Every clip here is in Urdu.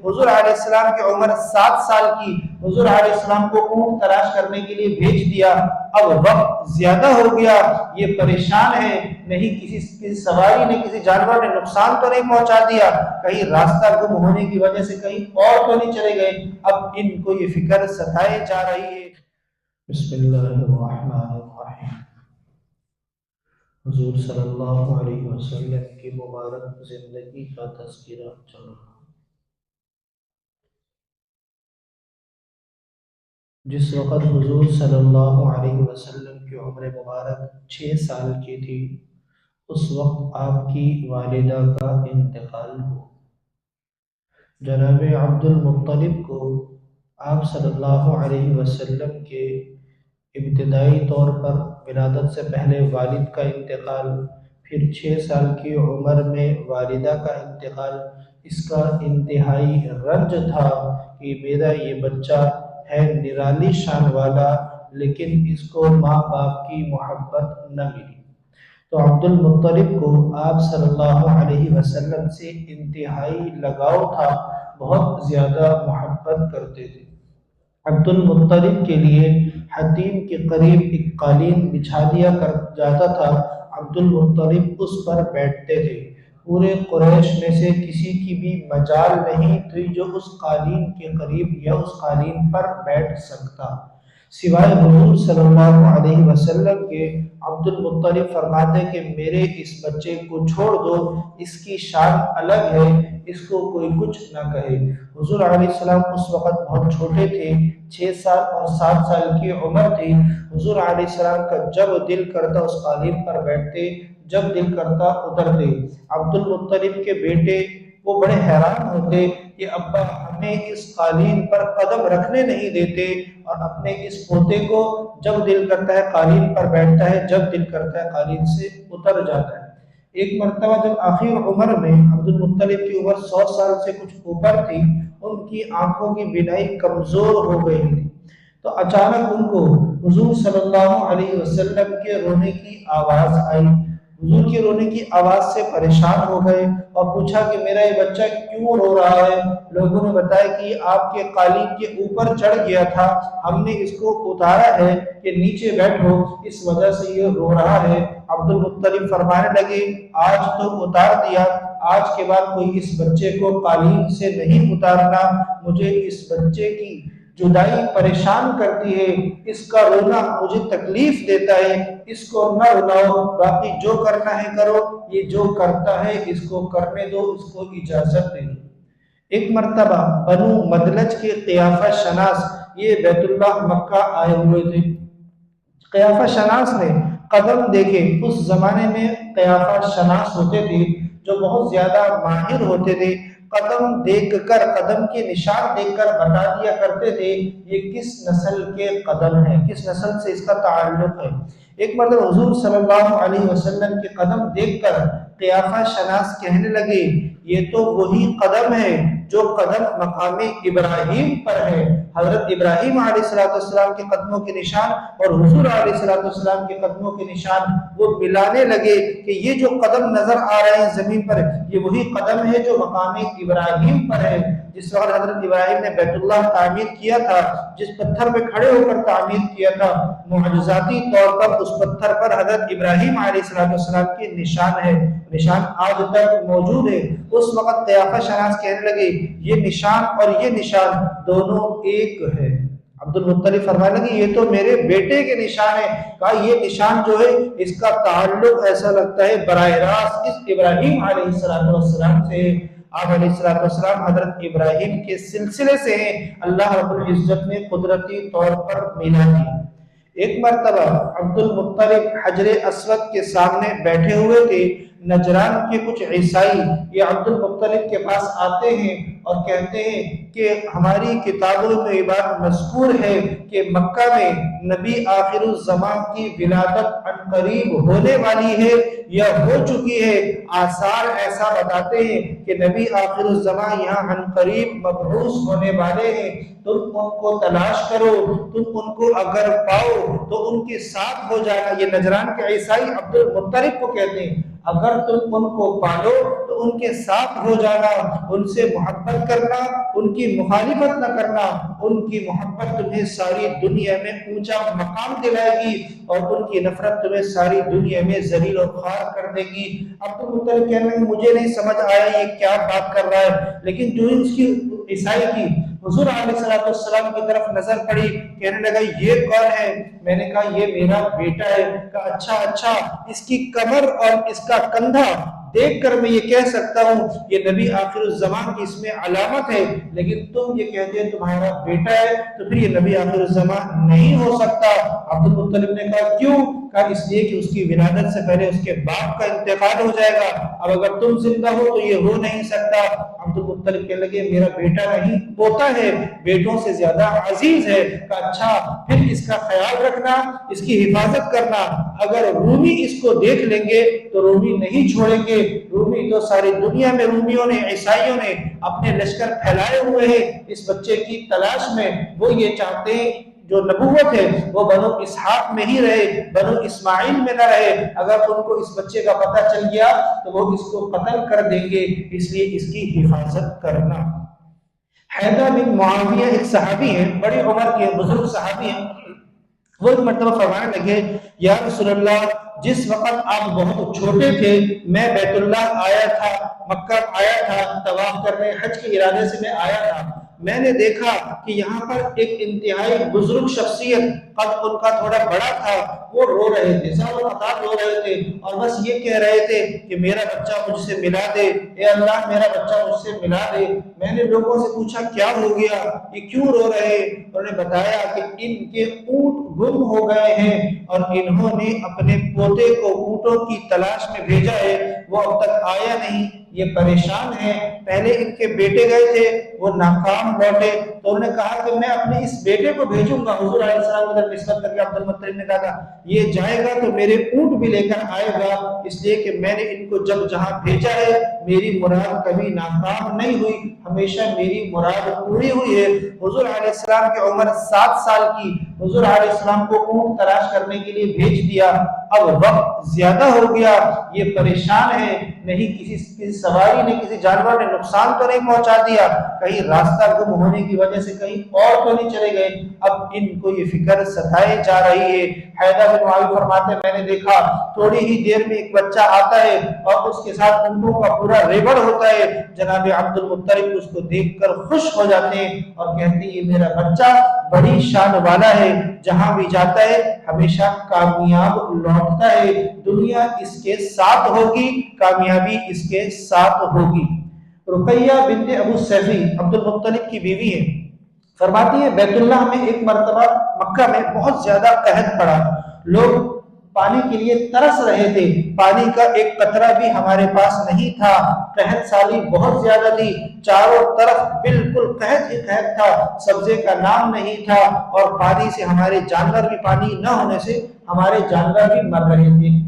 حضور علیہ السلام کی عمر 7 سال کی، حضور علیہ السلام کو اونٹ تلاش کرنے کے لیے بھیج دیا۔ اب وقت زیادہ ہو گیا، یہ پریشان ہے، نہیں کسی سواری نے، کسی جانور نے نقصان تو نہیں پہنچا دیا، کہیں راستہ گم ہونے کی وجہ سے کہیں اور تو نہیں چلے گئے۔ اب ان کو یہ فکر ستائے جا رہی ہے۔ بسم اللہ الرحمن الرحیم۔ حضور صلی اللہ علیہ وسلم کی مبارک زندگی کا تذکرہ چل رہا۔ جس وقت حضور صلی اللہ علیہ وسلم کی عمر مبارک 6 سال کی تھی، اس وقت آپ کی والدہ کا انتقال ہوا۔ جناب عبد المطلب کو آپ صلی اللہ علیہ وسلم کے ابتدائی طور پر ولادت سے پہلے والد کا انتقال، پھر 6 سال کی عمر میں والدہ کا انتقال، اس کا انتہائی رنج تھا کہ میرا یہ بچہ ہے نرالی شان والا، لیکن اس کو ماں باپ کی محبت نہ ملی۔ تو عبد المطلب کو آپ صلی اللہ علیہ وسلم سے انتہائی لگاؤ تھا، بہت زیادہ محبت کرتے تھے۔ عبد المطلب کے لیے حتیم کے قریب ایک قالین بچھا دیا کر جاتا تھا، عبد المطلب اس پر بیٹھتے تھے۔ پورے قریش میں سے کسی کی بھی مجال نہیں تھی جو اس قالین کے قریب یا اس قالین پر بیٹھ سکتا سوائے حضور صلی اللہ علیہ وسلم کے۔ عبد المطلب فرماتے کہ میرے اس بچے کو چھوڑ دو، اس کی شان الگ ہے، اس کو کوئی کچھ نہ کہے۔ حضور علیہ السلام اس وقت بہت چھوٹے تھے، 6 سال اور 7 سال کی عمر تھی۔ حضور علیہ السلام کا جب دل کرتا اس قالین پر بیٹھتے، جب دل کرتا اترتے۔ عبد المطلب کے بیٹے وہ بڑے حیران ہوتے کہ ابا ہمیں اس قالین پر قدم رکھنے نہیں دیتے، اور اپنے اس پوتے کو جب دل کرتا ہے قالین پر بیٹھتا ہے، جب دل کرتا ہے قالین سے اتر جاتا ہے۔ ایک مرتبہ جب آخر عمر میں عبد المطلب کی عمر 100 سال سے کچھ اوپر تھی، ان کی آنکھوں کی بینائی کمزور ہو گئی تھی، تو اچانک ان کو حضور صلی اللہ علیہ وسلم کے رونے کی آواز آئی۔ حضور کے رونے کی آواز سے پریشان ہو گئے اور پوچھا کہ میرا یہ بچہ کیوں رو رہا ہے؟ لوگوں نے بتایا کہ آپ کے قالین کے اوپر چڑھ گیا تھا، ہم نے اس کو اتارا ہے کہ نیچے بیٹھو، اس وجہ سے یہ رو رہا ہے۔ عبد المطلب فرمانے لگے آج تو اتار دیا، آج کے بعد کوئی اس بچے کو قالین سے نہیں اتارنا، مجھے اس بچے کی جدائی پریشان کرتی ہے، اس کا رونا مجھے تکلیف دیتا ہے، اس کو نہ رلاؤ، باقی جو کرنا ہے کرو، یہ جو کرتا ہے اس کو کرنے دو، اس کو اجازت دے دو۔ ایک مرتبہ بنو مدلج کے قیافہ شناس، یہ بیت اللہ مکہ آئے ہوئے تھے۔ قیافہ شناس نے قدم دیکھے، اس زمانے میں قیافہ شناس ہوتے تھے جو بہت زیادہ ماہر ہوتے تھے، قدم دیکھ کر، قدم کے نشان دیکھ کر بتا دیا کرتے تھے یہ کس نسل کے قدم ہے، کس نسل سے اس کا تعلق ہے۔ ایک مرتبہ حضور صلی اللہ علیہ وسلم کے قدم دیکھ کر قیافہ شناس کہنے لگے یہ تو وہی قدم ہے جو قدم مقام ابراہیم پر ہے۔ حضرت ابراہیم علیہ السلام کے قدموں کے نشان اور حضور علیہ السلام کے قدموں کے نشان وہ ملانے لگے کہ یہ جو قدم نظر آ رہے ہیں زمین پر، یہ وہی قدم ہے جو مقام ابراہیم پر ہے۔ جس وقت حضرت ابراہیم نے بیت اللہ تعمیر کیا تھا، جس پتھر پہ کھڑے ہو کر تعمیر کیا تھا، معجزاتی طور پر اس پتھر پر حضرت ابراہیم علیہ السلام کے نشان ہے، نشان آج تک موجود ہے۔ اس وقت قیافہ شناس کہنے لگے یہ نشان اور یہ نشان دونوں ایک ہے۔ عبد المطلب فرمانے لگے یہ تو میرے بیٹے کے نشان ہے۔ کہا یہ نشان جو ہے اس کا تعلق ایسا لگتا ہے براہ راست اس ابراہیم علیہ السلام سے۔ آپ علیہ السلام حضرت ابراہیم کے سلسلے سے ہیں، اللہ رب العزت نے قدرتی طور پر ملا دی۔ ایک مرتبہ عبد المطلب حجر اسود کے سامنے بیٹھے ہوئے تھے، نجران کے کچھ عیسائی یہ عبد المطلب کے پاس آتے ہیں اور کہتے ہیں کہ ہماری کتابوں میں یہ بات مذکور ہے کہ مکہ میں نبی آخر الزمان کی ولادت عنقریب ہونے والی ہے یا ہو چکی ہے، آثار ایسا بتاتے ہیں کہ نبی آخر الزمان یہاں عنقریب مبعوث ہونے والے ہیں، تم ان کو تلاش کرو، تم ان کو اگر پاؤ تو ان کے ساتھ ہو جانا۔ یہ نجران کے عیسائی عبد المطلب کو کہتے ہیں۔ اگر تم ان کو پالو تو ان کے ساتھ ہو جانا، ان سے محبت کرنا، ان کی مخالفت نہ کرنا، ان کی محبت تمہیں ساری دنیا میں اونچا مقام دلائے گی اور ان کی نفرت تمہیں ساری دنیا میں ذلیل و خوار کر دے گی۔ عبد المطلب کہنے لگے مجھے نہیں سمجھ آیا یہ کیا بات کر رہا ہے، لیکن جو اس کی عیسائی کی حضور علیہ السلام کی طرف نظر پڑی، کہنے لگا یہ کون ہے؟ میں نے کہا یہ میرا بیٹا ہے۔ کہا اچھا، اس کی کمر اور اس کا کندھا دیکھ کر میں یہ کہہ سکتا ہوں یہ نبی آخر الزمان کی اس میں علامت ہے، لیکن تم یہ کہتے ہیں تمہارا بیٹا ہے تو پھر یہ نبی آخر الزمان نہیں ہو سکتا۔ عبد المطلب نے کہا کیوں؟ کہا اس لیے کہ اس کی ولادت سے پہلے اس کے باپ کا انتقال ہو جائے گا، اب اگر تم زندہ ہو تو یہ ہو نہیں سکتا۔ عبد المطلب کہنے لگے میرا بیٹا نہیں، پوتا ہے، بیٹوں سے زیادہ عزیز ہے۔ کہا اچھا پھر اس کا خیال رکھنا، اس کی حفاظت کرنا، اگر رومی اس کو دیکھ لیں گے تو رومی نہیں چھوڑیں گے۔ رومی تو ساری دنیا میں رومیوں نے، عیسائیوں نے اپنے لشکر پھیلائے ہوئے ہیں اس بچے کی تلاش میں۔ وہ یہ چاہتے ہیں جو نبوت ہے وہ بنو اسحاق میں ہی رہے، بنو اسماعیل میں نہ رہے۔ اگر ان کو اس بچے کا پتہ چل گیا تو وہ اس کو قتل کر دیں گے، اس لیے اس کی حفاظت کرنا۔ حیدر بن معاویہ ایک صحابی ہیں، بڑی عمر کے بزرگ صحابی ہیں۔ وہ ایک مرتبہ فرمانے لگے یا رسول اللہ جس وقت آپ بہت چھوٹے تھے میں بیت اللہ آیا تھا، مکہ آیا تھا، طواف کرنے حج کے ارادے سے میں آیا تھا، میں نے دیکھا کہ یہاں پر ایک انتہائی بزرگ شخصیت، قد ان کا تھوڑا بڑا تھا، وہ رو رہے تھے، سب قطار رو رہے تھے اور بس یہ کہہ رہے تھے کہ میرا بچہ مجھ سے ملا دے، اے اللہ میرا بچہ مجھ سے ملا دے۔ میں نے لوگوں سے پوچھا کیا ہو گیا، یہ کیوں رو رہے؟ انہوں نے بتایا کہ ان کے اونٹ گم ہو گئے ہیں اور انہوں نے اپنے پوتے کو اونٹوں کی تلاش میں بھیجا ہے، وہ اب تک آیا نہیں، یہ پریشان ہیں۔ پہلے ان کے بیٹے گئے تھے، وہ ناکام لوٹے، تو انہوں نے کہا کہ میں اپنے اس بیٹے کو بھیجوں گا۔ حضور علیہ السلام کی نسبت کر کے عبد المطلب نے کہا یہ جائے گا تو میرے اونٹ بھی لے کر آئے گا، اس لیے کہ میں نے ان کو جب جہاں بھیجا ہے میری مراد کبھی ناکام نہیں ہوئی، ہمیشہ میری مراد پوری ہوئی ہے۔ حضور علیہ السلام کی عمر 7 سال کی، حضور علیہ السلام کو اونٹ تلاش کرنے کے لیے بھیج دیا۔ اب وقت زیادہ ہو گیا، یہ پریشان ہے، نہیں کسی سواری نے، کسی جانور نے نقصان تو نہیں پہنچا دیا، کہیں راستہ گم ہونے کی وجہ سے کہیں اور تو نہیں چلے گئے۔ اب ان کو یہ فکر ستائے جا رہی ہے۔ حیدر بن معاویہ فرماتے ہیں میں نے دیکھا تھوڑی ہی دیر میں ایک بچہ آتا ہے اور اس کے ساتھ اونٹوں کا پورا ریوڑ ہوتا ہے۔ جناب عبد المطلب اس کو دیکھ کر خوش ہو جاتے ہیں اور کہتے ہیں یہ میرا بچہ بڑی شان والا ہے، جہاں بھی جاتا ہے ہمیشہ کامیاب لوٹتا ہے، دنیا اس کے ساتھ ہوگی، کامیابی اس کے ساتھ ہوگی۔ رقیہ بنت ابو سیفی عبد المطلب کی بیوی ہے، فرماتی ہے بیت اللہ میں ایک مرتبہ مکہ میں بہت زیادہ قحط پڑا، لوگ پانی کے لیے ترس رہے تھے، پانی کا ایک قطرہ بھی ہمارے پاس نہیں تھا، قحط سالی بہت زیادہ تھی، چاروں طرف بالکل قحط ہی قحط تھا، سبزے کا نام نہیں تھا اور پانی سے ہمارے جانور بھی، پانی نہ ہونے سے ہمارے جانور بھی مر رہے تھے۔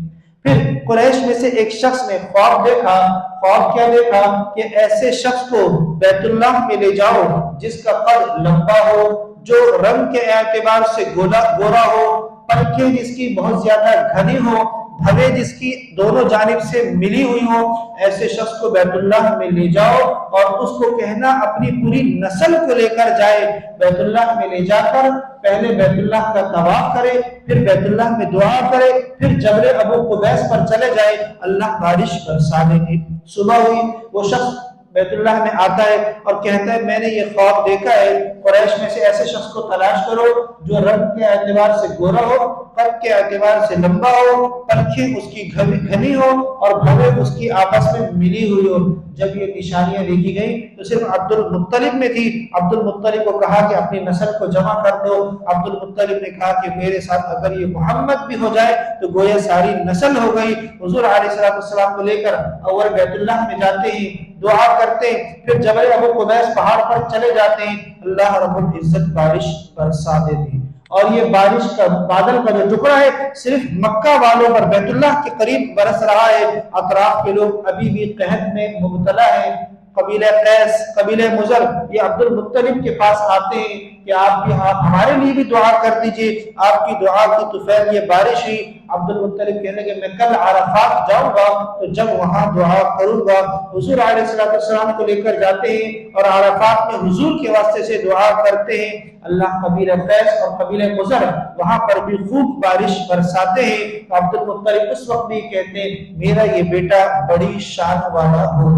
پھر قریش میں سے ایک شخص نے خواب دیکھا، خواب کیا دیکھا کہ ایسے شخص کو بیت اللہ میں لے جاؤ جس کا قد لمبا ہو، جو رنگ کے اعتبار سے گورا ہو، پنکھیں جس کی بہت زیادہ گھنی ہو، بھویں جس کی دونوں جانب سے ملی ہوئی ہو، ایسے شخص کو بیت اللہ میں لے جاؤ اور اس کو کہنا اپنی پوری نسل کو لے کر جائے، بیت اللہ میں لے جا کر پہلے بیت اللہ کا طواف کرے، پھر بیت اللہ میں دعا کرے، پھر جبل ابو قبیس پر چلے جائے، اللہ بارش برسا دیں گے۔ صبح ہوئی، وہ شخص بیت اللہ میں آتا ہے اور کہتا ہے میں نے یہ خواب دیکھا ہے، قریش میں سے ایسے شخص کو تلاش کرو جو رنگ کے اعتبار سے گورا ہو، قد کے اعتبار سے لمبا ہو، پنکھیں اس کی گھنی ہو اور بھویں اس کی آپس میں ملی ہوئی ہو۔ جب یہ نشانیاں دیکھی گئی تو صرف عبد المطلب میں تھی۔ عبد المطلب کو کہا کہ اپنی نسل کو جمع کر دو۔ عبد المطلب نے کہا کہ میرے ساتھ اگر یہ محمد بھی ہو جائے تو گویا ساری نسل ہو گئی۔ حضور علیہ السلام کو لے کر اور بیت اللہ میں جاتے ہیں، دعا کرتے ہیں، پھر جبل ابو قبیس پہاڑ پر چلے جاتے ہیں، اللہ رب العزت بارش برسا دیتے ہیں۔ اور یہ بارش کا بادل کا جو ٹکڑا ہے صرف مکہ والوں پر بیت اللہ کے قریب برس رہا ہے، اطراف کے لوگ ابھی بھی قحط میں مبتلا ہیں۔ قبیلہ قیس، قبیلہ مضر، یہ عبد المطلب کے پاس آتے ہیں کہ آپ ہمارے لیے بھی دعا کر دیجئے، آپ کی دعا کی طفیل یہ بارش ہوئی۔ عبد المطلب کہنے لگے میں کل عرفات جاؤں گا تو جب وہاں دعا کروں گا۔ حضور علیہ السلام کو لے کر جاتے ہیں اور عرفات میں حضور کے واسطے سے دعا کرتے ہیں، اللہ قبیلہ قیس اور قبیلہ مضر وہاں پر بھی خوب بارش برساتے ہیں۔ تو عبد المطلب اس وقت بھی کہتے ہیں میرا یہ بیٹا بڑی شان والا ہو۔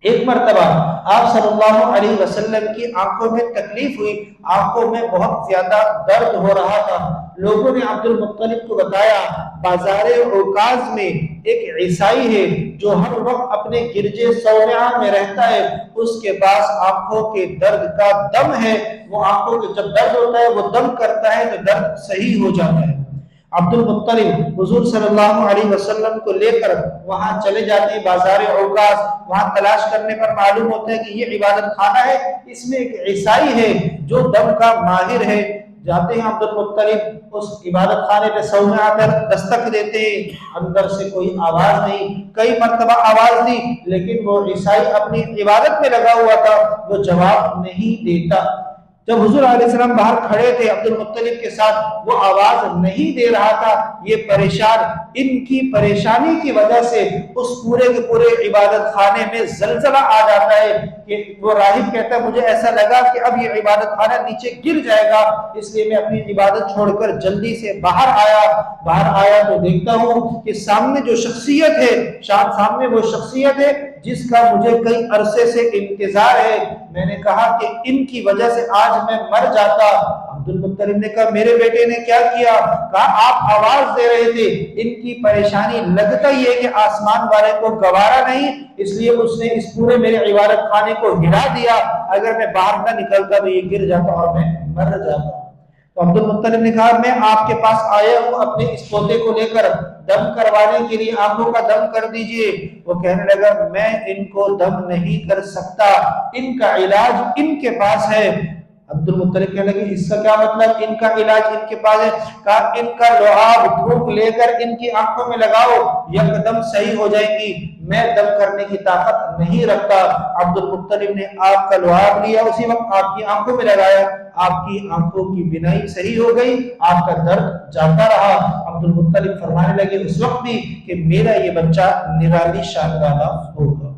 ایک مرتبہ آپ صلی اللہ علیہ وسلم کی آنکھوں میں تکلیف ہوئی، آنکھوں میں بہت زیادہ درد ہو رہا تھا۔ لوگوں نے عبد المطلب کو بتایا بازار عکاظ میں ایک عیسائی ہے جو ہر وقت اپنے گرجے صومعہ میں رہتا ہے، اس کے پاس آنکھوں کے درد کا دم ہے، وہ آنکھوں کے جب درد ہوتا ہے وہ دم کرتا ہے تو درد صحیح ہو جاتا ہے۔ عبد المطلب حضور صلی اللہ علیہ وسلم کو لے کر وہاں چلے جاتے ہیں بازار عکاظ، وہاں تلاش کرنے پر معلوم ہوتا ہے کہ یہ عبادت خانہ ہے، اس میں ایک عیسائی ہے جو دم کا ماہر ہے۔ جاتے ہیں عبد المطلب اس عبادت خانے پہ صومعہ کر دستک دیتے ہیں، اندر سے کوئی آواز نہیں، کئی مرتبہ آواز دی لیکن وہ عیسائی اپنی عبادت میں لگا ہوا تھا، وہ جواب نہیں دیتا۔ جب حضور علیہ السلام باہر کھڑے تھے عبد المطلب کے ساتھ، وہ آواز نہیں دے رہا تھا، یہ پریشان، ان کی پریشانی کی وجہ سے اس پورے کے پورے عبادت خانے میں زلزلہ آ جاتا ہے کہ وہ راہب کہتا ہے مجھے ایسا لگا کہ اب یہ عبادت خانہ نیچے گر جائے گا، اس لیے میں اپنی عبادت چھوڑ کر جلدی سے باہر آیا تو دیکھتا ہوں کہ سامنے جو شخصیت ہے، سامنے وہ شخصیت ہے جس کا مجھے کئی عرصے سے انتظار ہے۔ میں نے کہا کہ ان کی وجہ سے آج میں مر جاتا۔ عبد المطلب نے کہا میرے بیٹے نے کیا کیا؟ کہا آپ آواز دے رہے تھے، ان کی پریشانی لگتا ہی ہے کہ آسمان والے کو گوارا نہیں، اس لیے اس نے اس پورے میرے عبادت خانے کو ہلا دیا، اگر میں باہر نہ نکلتا تو یہ گر جاتا اور میں مر جاتا۔ تو عبد المطلب نے کہا میں آپ کے پاس آیا ہوں اپنے اس پوتے کو لے کر دم کروانے کے لیے، آنکھوں کا دم کر دیجئے۔ وہ کہنے لگا میں ان کو دم نہیں کر سکتا، ان کا علاج ان کے پاس ہے۔ عبد المطلب کہنے لگے اس کا کیا مطلب ان کا علاج ان کے پاس ہے؟ کہا ان کا لعاب پھونک لے کر ان کی آنکھوں میں لگاؤ، یکدم صحیح ہو جائیں گی، میں دم کرنے کی طاقت نہیں رکھتا۔ عبد المطلب نے آپ کا لعاب لیا، اسی وقت آپ کی آنکھوں میں لگایا، آپ کی آنکھوں کی بینائی صحیح ہو گئی، آپ کا درد جاتا رہا۔ عبد المطلب فرمانے لگے اس وقت بھی کہ میرا یہ بچہ نرالی شان والا ہوگا۔